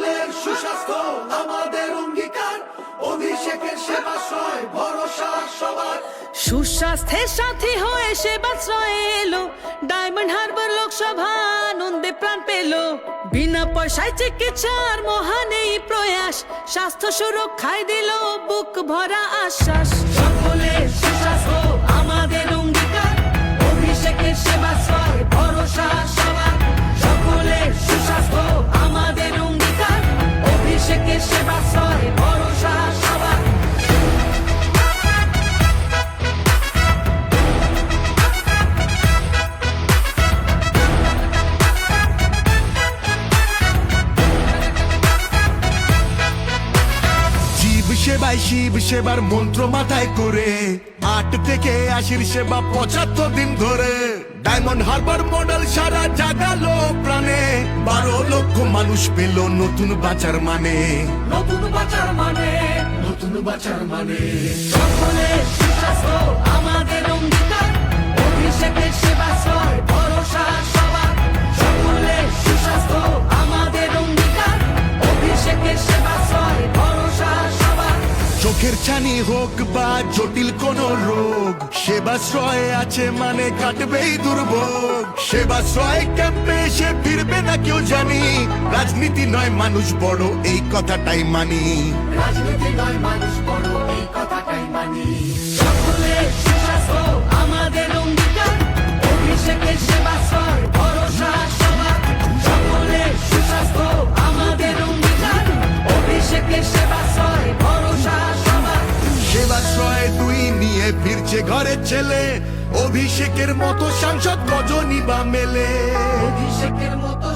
সকলের সুস্বাস্থ্য আমাদের অঙ্গীকার, অভিষেকের সেবাশ্রয় ভরসা সবার। সুস্বাস্থ্যের সাথী হয়ে সেবাশ্রয়ে এলো ডায়মন্ড হারবার লোকসভা, আনন্দে প্রাণ পেল। বিনা পয়সায় চিকিৎসার মহান এই প্রয়াস, স্বাস্থ্য সুরক্ষায় দিল বুক ভরা আশ্বাস। সকলের সুস্বাস্থ্য আমাদের অঙ্গীকার, অভিষেকের সেবাশ্রয় ভরসা সবার। সকলের সুস্বাস্থ্য আমাদের অঙ্গীকার, অভিষেকের সেবাশ্রয় ভরসা সবার। জীব সেবায় শিব সেবার মন্ত্র মাথায় করে 8 থেকে 80 সেবা 75 দিন ধরে। ডায়মন্ড হারবার মডেল সারা জাগালো প্রাণে, 12 লক্ষ মানুষ পেল নতুন বাঁচার মানে। নতুন বাঁচার মানে, নতুন বাঁচার মানে। সকলের সুস্বাস্থ্য আমাদের অঙ্গীকার, অভিষেকের সেবাশ্রয় ভরসা সবার। সকলের সুস্বাস্থ্য আমাদের অঙ্গীকার, অভিষেকের সেবাশ্রয় ভরসা সবার। চোখের ছানি হোক বা জটিল কোন রোগ, সেবাশ্রয় আছে মানে কাটবেই দুর্ভোগ। সেবাশ্রয় ক্যাম্পে এসে ফিরবে না কেউ জানি, রাজনীতি নয় মানুষ বড় এই কথাটাই মানি। রাজনীতি নয় মানুষ বড় এই কথাটাই মানি। সকলের সুস্বাস্থ্য আমাদের অঙ্গীকার, অভিষেকের সেবাশ্রয় ভরসা সবার। সকলের সুস্বাস্থ্য আমাদের অঙ্গীকার, অভিষেকের সেবাশ্রয় ভরসা সবার। সেবাশ্রয় 2 নিয়ে ফিরছে ঘরের ছেলে, অভিষেকের মতো সাংসদ গজনী বা মেলে। অভিষেকের মতো